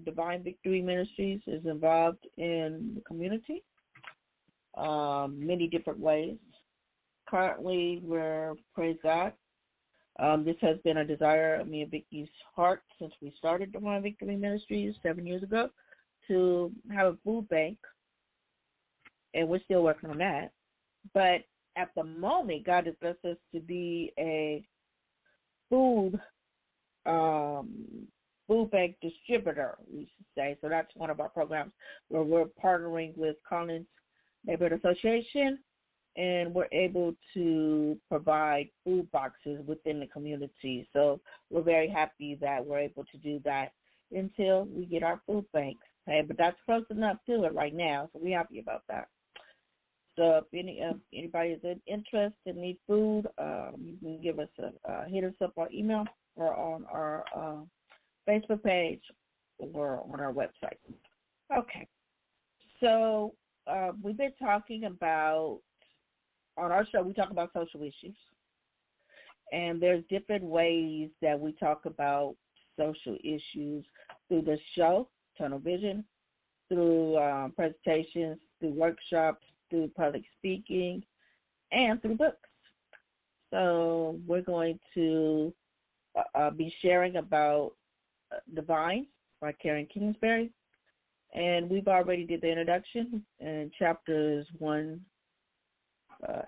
Divine Victory Ministries is involved in the community, many different ways. Currently, we're, praise God, this has been a desire of me and Vicky's heart since we started Divine Victory Ministries 7 years ago to have a food bank, and we're still working on that. But at the moment, God has blessed us to be a food bank distributor, we should say. So that's one of our programs where we're partnering with Collins Neighborhood Association, and we're able to provide food boxes within the community. So we're very happy that we're able to do that until we get our food bank. Okay? But that's close enough to it right now, so we're happy about that. So if anybody is interested and need food, you can give us hit us up on email or on our Facebook page or on our website. Okay. So we've been talking about, on our show, we talk about social issues. And there's different ways that we talk about social issues through the show, Tunnel Vision, through presentations, through workshops, through public speaking, and through books. So we're going to be sharing about Divine by Karen Kingsbury. And we've already did the introduction in chapters 1,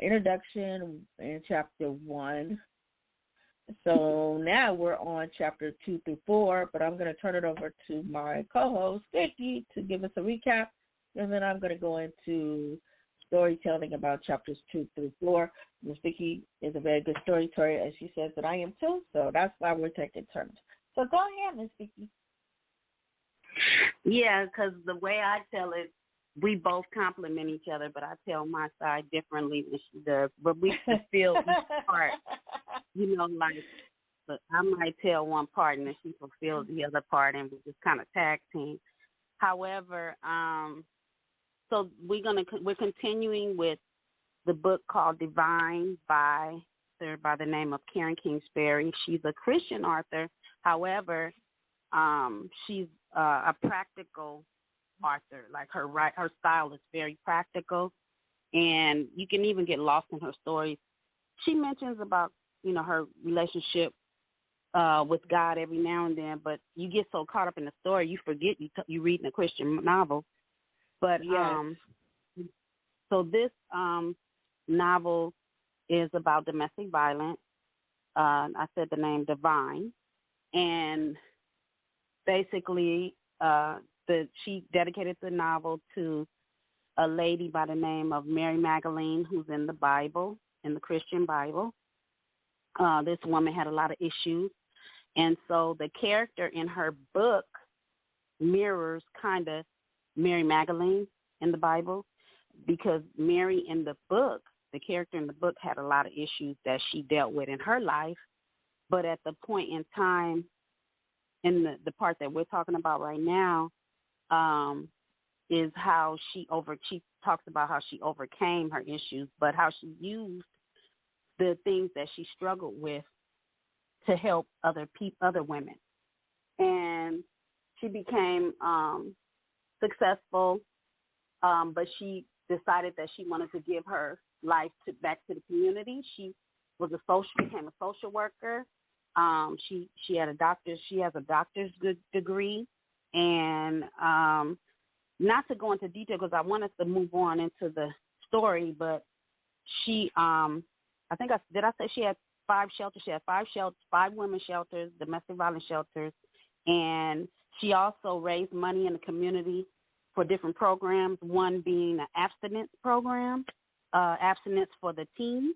introduction in chapter 1. So now we're on chapter 2 through 4, but I'm going to turn it over to my co-host, Vicky, to give us a recap, and then I'm going to go into storytelling about chapters 2 through 4. Miss Vicky is a very good storyteller, as she says that I am too, so that's why we're taking turns. So go ahead, Miss Vicky. Yeah, because the way I tell it, we both compliment each other, but I tell my side differently than she does. But we fulfill each part. You know, like, but I might tell one part and then she fulfills the other part, and we just kind of tag team. However, so we're continuing with the book called Divine by the name of Karen Kingsbury. She's a Christian author. However, she's a practical author. Like her style is very practical, and you can even get lost in her stories. She mentions about, you know, her relationship with God every now and then, but you get so caught up in the story you forget you reading a Christian novel. But yes. So this novel is about domestic violence. I said the name Divine, and basically she dedicated the novel to a lady by the name of Mary Magdalene, who's in the Bible, in the Christian Bible. This woman had a lot of issues, and so the character in her book mirrors kind of Mary Magdalene in the Bible, because Mary in the book, the character in the book, had a lot of issues that she dealt with in her life, but at the point in time, in the part that we're talking about right now, is how she talks about how she overcame her issues, but how she used the things that she struggled with to help other women. And she became successful, but she decided that she wanted to give her life back to the community. She became a social worker. She has a doctor's degree, and not to go into detail because I want us to move on into the story, but she, I say she had 5 shelters. She had 5 women's shelters, domestic violence shelters, and she also raised money in the community for different programs, one being an abstinence program, abstinence for the teens.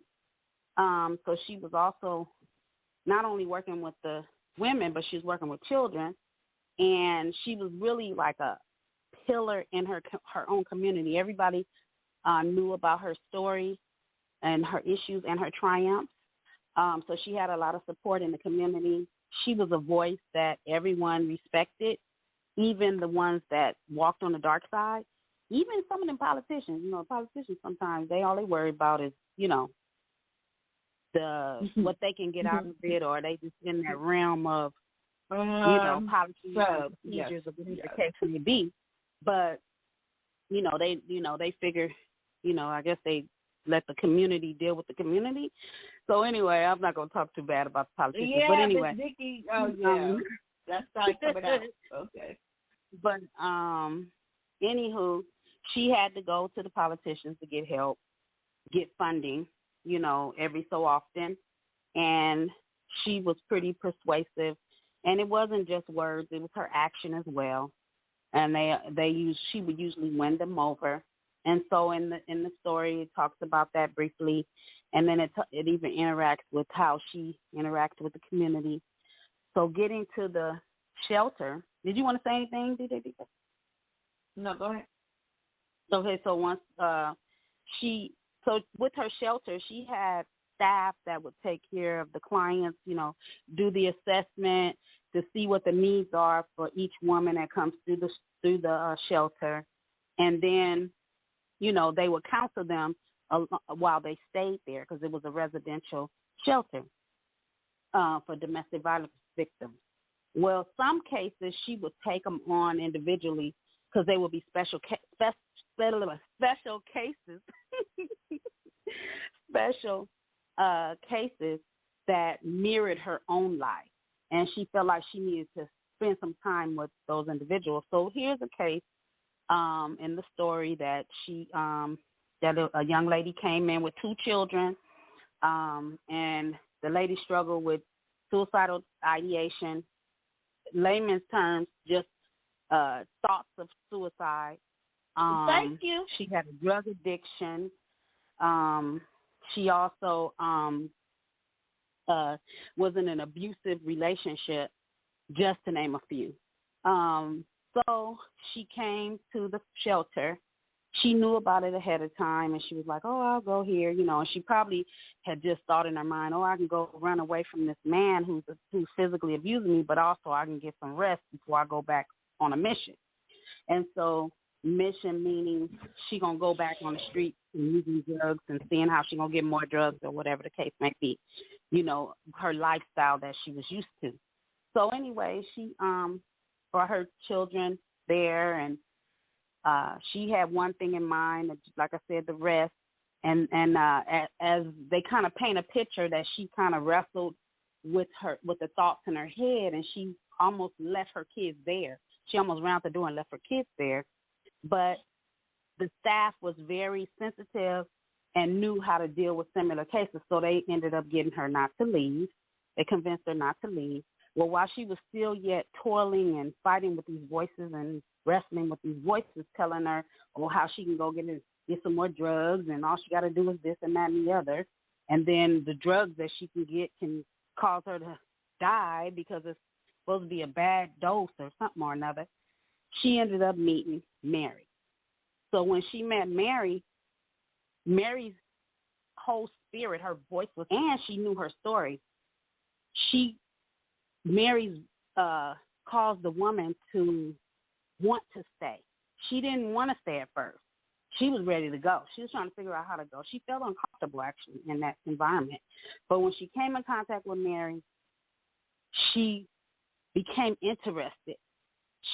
So she was also not only working with the women, but she was working with children, and she was really like a pillar in her own community. Everybody knew about her story and her issues and her triumphs. So she had a lot of support in the community. She was a voice that everyone respected, even the ones that walked on the dark side. Even some of them politicians, politicians sometimes all they worry about is, what they can get out of it, or they just in that realm of policies and yes, procedures or whatever yes. the case may be. But they figure, I guess they let the community deal with the community. So anyway, I'm not going to talk too bad about the politicians. Yeah, but anyway, Miss Nikki. Oh yeah, that's not coming out. Okay. But anywho, she had to go to the politicians to get help, get funding, every so often, and she was pretty persuasive. And it wasn't just words; it was her action as well. And she would usually win them over. And so in the story, it talks about that briefly, and then it even interacts with how she interacts with the community. So getting to the shelter. Did you want to say anything, DJ? No, go ahead. Okay, so once with her shelter, she had staff that would take care of the clients, do the assessment to see what the needs are for each woman that comes through the shelter, and then, they would counsel them while they stayed there because it was a residential shelter for domestic violence victims. Well, some cases she would take them on individually because they would be special cases, special cases that mirrored her own life, and she felt like she needed to spend some time with those individuals. So here's a case in the story that a young lady came in with 2 children, and the lady struggled with suicidal ideation, layman's terms, just thoughts of suicide. Thank you. She had a drug addiction. She also was in an abusive relationship, just to name a few. So she came to the shelter. She knew about it ahead of time, and she was like, oh, I'll go here, and she probably had just thought in her mind, oh, I can go run away from this man who's physically abusing me, but also I can get some rest before I go back on a mission. And so mission meaning she going to go back on the street and using drugs and seeing how she going to get more drugs or whatever the case may be, her lifestyle that she was used to. So anyway, she brought her children there, and she had one thing in mind, like I said, the rest. And as they kind of paint a picture that she kind of wrestled with the thoughts in her head, and she almost left her kids there. She almost ran out the door and left her kids there. But the staff was very sensitive and knew how to deal with similar cases, so they ended up getting her not to leave. They convinced her not to leave. Well, while she was still yet toiling and fighting with these voices and wrestling with these voices, telling her, how she can go get some more drugs, and all she got to do is this and that and the other. And then the drugs that she can get can cause her to die because it's supposed to be a bad dose or something or another. She ended up meeting Mary. So when she met Mary, Mary's whole spirit, her voice was, and she knew her story. Mary's caused the woman to want to stay. She didn't want to stay at first. She was ready to go. She was trying to figure out how to go. She felt uncomfortable, actually, in that environment. But when she came in contact with Mary, she became interested.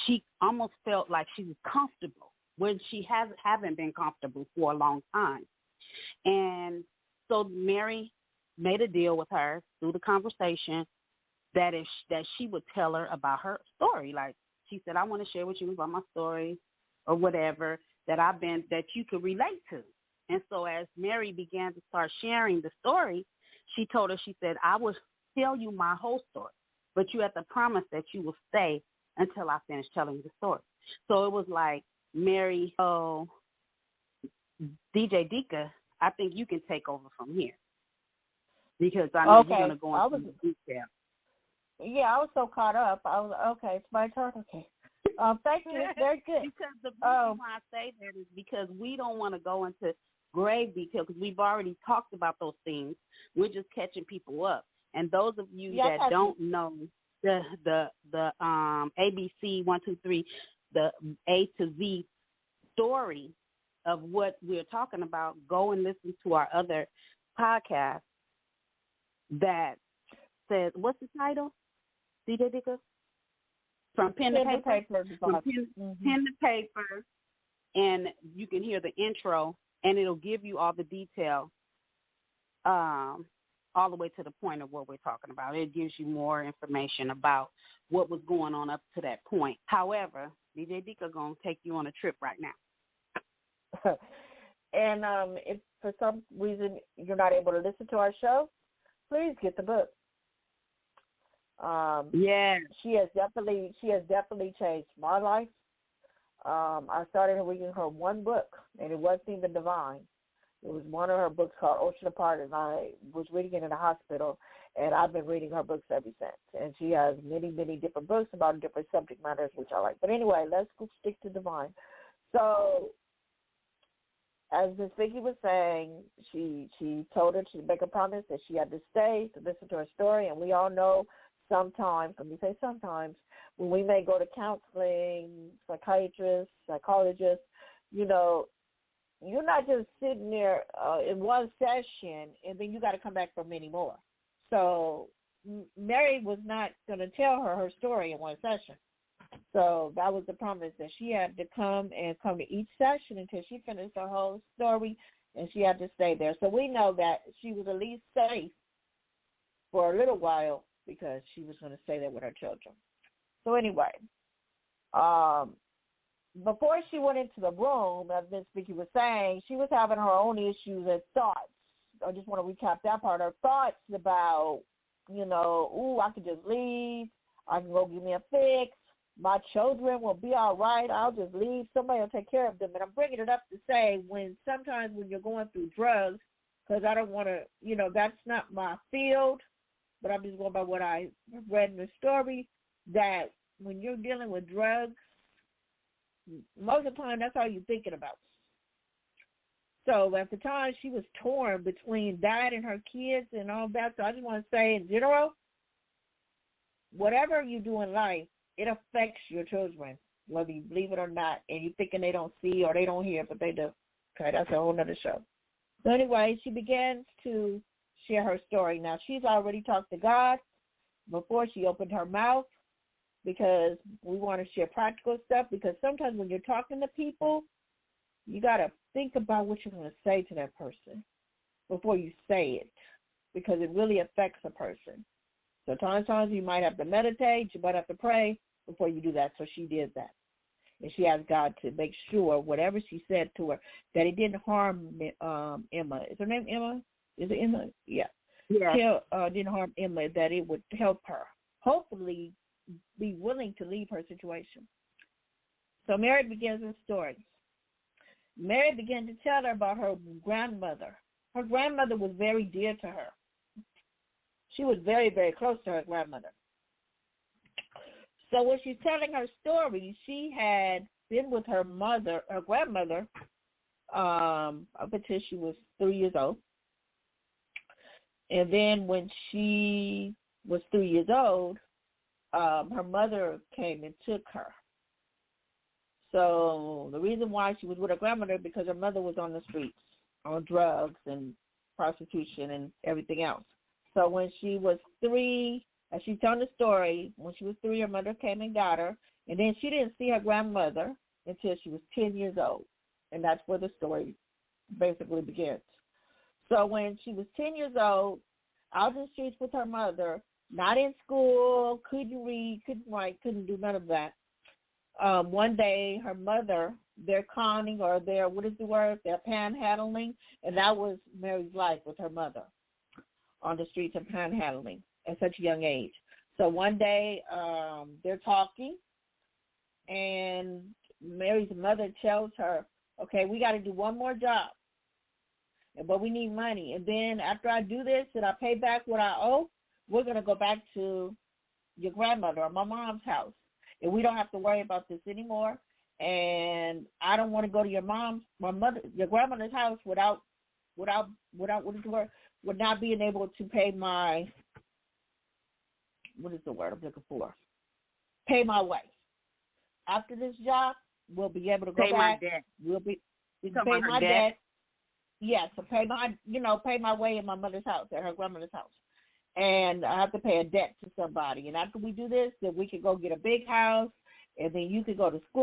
She almost felt like she was comfortable when she haven't been comfortable for a long time. And so Mary made a deal with her through the conversation that she would tell her about her story. Like she said, I want to share with you about my story or whatever that you could relate to. And so as Mary began to start sharing the story, she told her, she said, I will tell you my whole story, but you have to promise that you will stay until I finish telling you the story. So it was like, Mary, DJ Dika, I think you can take over from here because I know you're going to go into detail. Yeah, I was so caught up. I was okay. It's my turn. Okay. Thank you. Very good. Because the reason why I say that is because we don't want to go into grave detail because we've already talked about those things. We're just catching people up. And those of you that don't know the ABC 123, the A to Z story of what we're talking about, go and listen to our other podcast that says, what's the title? DJ Dika? From pen to paper, from pen to paper, and you can hear the intro, and it'll give you all the detail, all the way to the point of what we're talking about. It gives you more information about what was going on up to that point. However, DJ Dika going to take you on a trip right now. And if for some reason you're not able to listen to our show, please get the book. Yeah, she has definitely changed my life. I started reading her one book, and it wasn't even divine. It was one of her books called Ocean Apart, and I was reading it in the hospital, and I've been reading her books ever since. And she has many, many different books about different subject matters, which I like. But anyway, let's go stick to divine. So, as Miss Vicky was saying, she told her to make a promise that she had to stay to listen to her story, and we all know sometimes, let me say sometimes, when we may go to counseling, psychiatrists, psychologists, you know, you're not just sitting there in one session and then you got to come back for many more. So Mary was not going to tell her story in one session. So that was the promise, that she had to come to each session until she finished her whole story, and she had to stay there. So we know that she was at least safe for a little while because she was going to stay there with her children. So anyway, before she went into the room, as Ms. Vicky was saying, she was having her own issues and thoughts. I just want to recap that part. Her thoughts about, you know, I could just leave. I can go give me a fix. My children will be all right. I'll just leave. Somebody will take care of them. And I'm bringing it up to say sometimes when you're going through drugs, because I don't want to, you know, that's not my field, but I'm just going by what I read in the story, that when you're dealing with drugs, most of the time that's all you're thinking about. So at the time, she was torn between that and her kids and all that. So I just want to say, in general, whatever you do in life, it affects your children, whether you believe it or not, and you're thinking they don't see or they don't hear, but they do. Okay, that's a whole other show. So anyway, she begins to share her story. Now, she's already talked to God before she opened her mouth, because we want to share practical stuff, because sometimes when you're talking to people, you got to think about what you're going to say to that person before you say it, because it really affects a person. So sometimes you might have to meditate, you might have to pray before you do that. So she did that. And she asked God to make sure whatever she said to her, that it didn't harm Emma. Is her name Emma? Is it Emma? Yeah. Didn't harm Emma, that it would help her. Hopefully be willing to leave her situation. So Mary begins her story. Mary began to tell her about her grandmother. Her grandmother was very dear to her. She was very, very close to her grandmother. So when she's telling her story, she had been with her grandmother, up until she was 3 years old. And then when she was 3 years old, her mother came and took her. So the reason why she was with her grandmother, because her mother was on the streets, on drugs and prostitution and everything else. So when she was 3, as she's telling the story, when she was 3, her mother came and got her, and then she didn't see her grandmother until she was 10 years old, and that's where the story basically begins. So when she was 10 years old, out in the streets with her mother, not in school, couldn't read, couldn't write, couldn't do none of that. One day, her mother, they're conning, or they're panhandling, and that was Mary's life with her mother, on the streets and panhandling at such a young age. So one day, they're talking, and Mary's mother tells her, okay, we got to do one more job, but we need money. And then after I do this and I pay back what I owe, we're going to go back to your grandmother or my mom's house, and we don't have to worry about this anymore. And I don't want to go to your grandmother's house without not being able to pay my, what is the word I'm looking for? Pay my way. After this job, we'll be able to go back. We can pay my debt. Yes, so pay my way in my mother's house, at her grandmother's house. and I have to pay a debt to somebody. And after we do this, then we can go get a big house, and then you can go to school